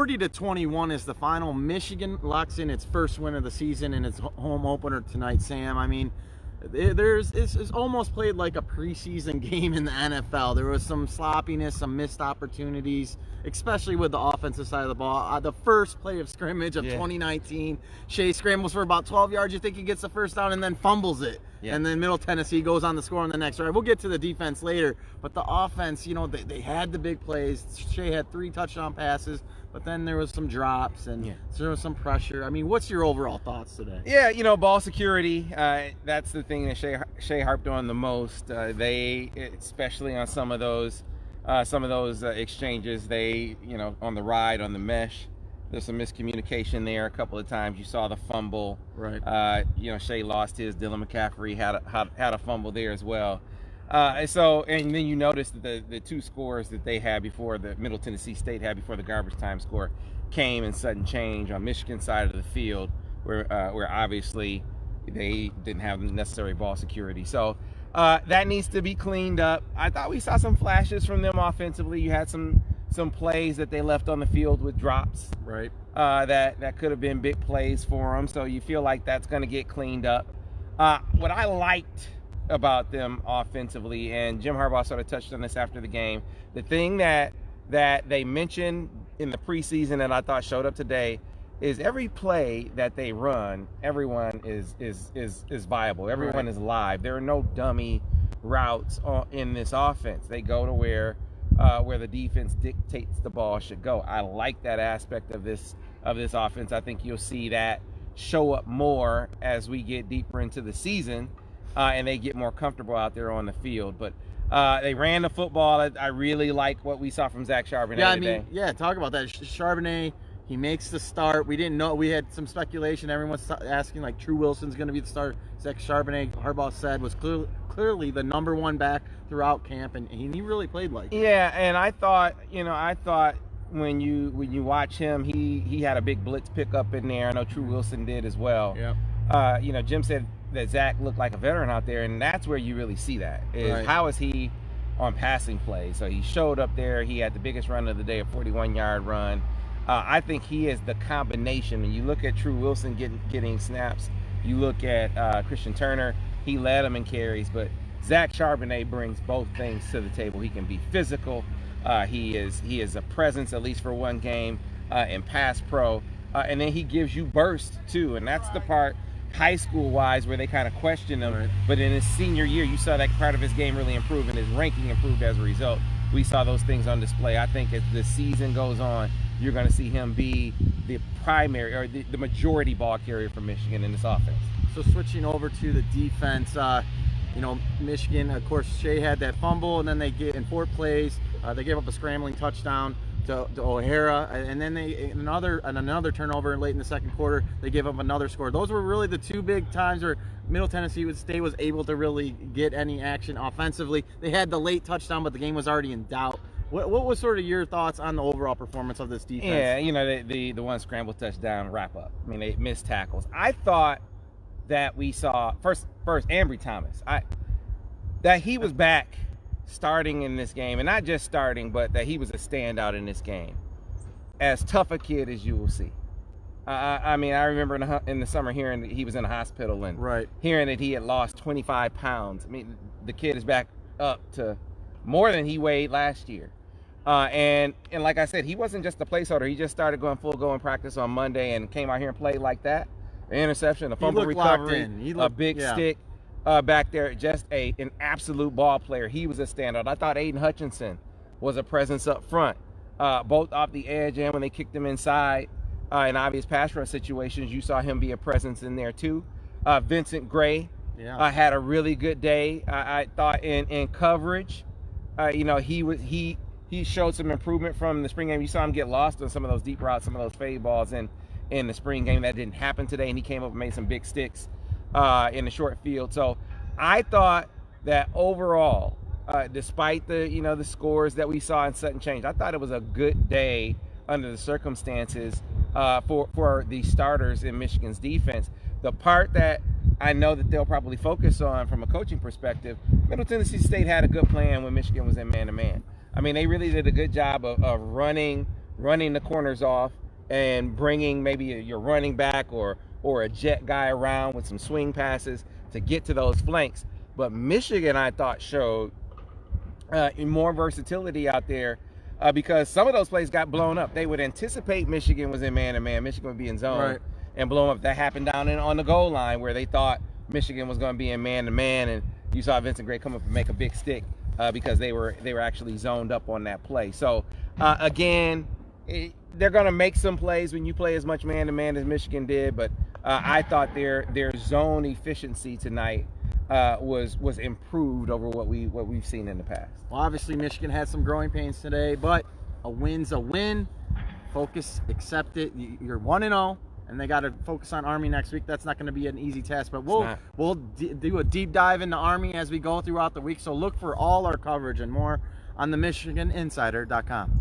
40-21 is the final. Michigan locks in its first win of the season in its home opener tonight, Sam. I mean, it's almost played like a preseason game in the NFL. There was some sloppiness, some missed opportunities, especially with the offensive side of the ball. The first play of scrimmage of 2019, Shea scrambles for about 12 yards. You think he gets the first down and then fumbles it. Yeah. And then Middle Tennessee goes on the score on the next drive. We'll get to the defense later. But the offense, you know, they had the big plays. Shea had 3 touchdown passes. But then there was some drops and there was some pressure. I mean, what's your overall thoughts today? Yeah, you know, ball security, that's the thing that Shea harped on the most. They, especially on some of those exchanges, they, you know, on the ride, on the mesh, there's some miscommunication there a couple of times. You saw the fumble. Right. You know, Shea lost his. Dylan McCaffrey had a fumble there as well. And then you notice that the 2 scores that they had before, the Middle Tennessee State had before the garbage time score, came in sudden change on Michigan's side of the field, where obviously they didn't have the necessary ball security. So that needs to be cleaned up. I thought we saw some flashes from them offensively. You had some plays that they left on the field with drops, right? That could have been big plays for them. So you feel like that's going to get cleaned up. What I liked about them offensively, and Jim Harbaugh sort of touched on this after the game, the thing that they mentioned in the preseason that I thought showed up today is every play that they run, everyone is viable. Everyone is live. There are no dummy routes in this offense. They go to where the defense dictates the ball should go. I like that aspect of this offense. I think you'll see that show up more as we get deeper into the season. And they get more comfortable out there on the field. But they ran the football. I really like what we saw from Zach Charbonnet today. Talk about that. Charbonnet, he makes the start. We didn't know. We had some speculation. Everyone's asking, like, True Wilson's going to be the starter. Zach Charbonnet, Harbaugh said, was clearly the #1 back throughout camp, and he really played like it. Yeah, and I thought when you watch him, he had a big blitz pickup in there. I know True Wilson did as well. Yeah. You know, Jim said that Zach looked like a veteran out there, and that's where you really see that. How is he on passing plays? So he showed up there. He had the biggest run of the day, a 41-yard run. I think he is the combination. When you look at True Wilson getting snaps, you look at Christian Turner, he led them in carries, but Zach Charbonnet brings both things to the table. He can be physical. He is a presence, at least for one game, in pass pro. And then he gives you burst, too, and that's the part high school wise where they kind of question him, but in his senior year you saw that part of his game really improve and his ranking improved as a result. We saw those things on display. I think as the season goes on, you're going to see him be the primary or the majority ball carrier for Michigan in this offense. So switching over to the defense, you know, Michigan, of course, Shea had that fumble, and then they get in 4 plays, they gave up a scrambling touchdown to O'Hara, and then another turnover late in the second quarter. They gave up another score. Those were really the 2 big times where Middle Tennessee State was able to really get any action offensively. They had the late touchdown, but the game was already in doubt. What was sort of your thoughts on the overall performance of this defense? Yeah, you know, the one scramble touchdown wrap up. I mean, they missed tackles. I thought that we saw first Ambry Thomas. That he was back starting in this game, and not just starting, but that he was a standout in this game. As tough a kid as you will see. I mean, I remember in the summer hearing that he was in a hospital and hearing that he had lost 25 pounds. I mean, the kid is back up to more than he weighed last year. And like I said, he wasn't just a placeholder. He just started going full-go in practice on Monday and came out here and played like that. An interception, a fumble recovery, a big stick. Back there, just an absolute ball player. He was a standout. I thought Aiden Hutchinson was a presence up front, both off the edge and when they kicked him inside in obvious pass rush situations. You saw him be a presence in there too. Vincent Gray had a really good day. I thought in coverage, you know, he showed some improvement from the spring game. You saw him get lost on some of those deep routes, some of those fade balls in the spring game. That didn't happen today, and he came up and made some big sticks in the short field. So I thought that overall, despite the scores that we saw in sudden change, I thought it was a good day under the circumstances for the starters in Michigan's defense. The part that I know that they'll probably focus on from a coaching perspective, Middle Tennessee State had a good plan when Michigan was in man-to-man. I mean, they really did a good job of running running the corners off and bringing maybe your running back or a jet guy around with some swing passes to get to those flanks. But Michigan, I thought, showed more versatility out there because some of those plays got blown up. They would anticipate Michigan was in man-to-man. Michigan would be in zone. Right. And blow up. That happened down on the goal line where they thought Michigan was going to be in man-to-man, and you saw Vincent Gray come up and make a big stick because they were actually zoned up on that play. So again, they're going to make some plays when you play as much man-to-man as Michigan did, but I thought their zone efficiency tonight was improved over what we've seen in the past. Well, obviously Michigan had some growing pains today, but a win's a win. Focus, accept it. You're 1-0. And they got to focus on Army next week. That's not going to be an easy task, but we'll do a deep dive into Army as we go throughout the week. So look for all our coverage and more on the MichiganInsider.com.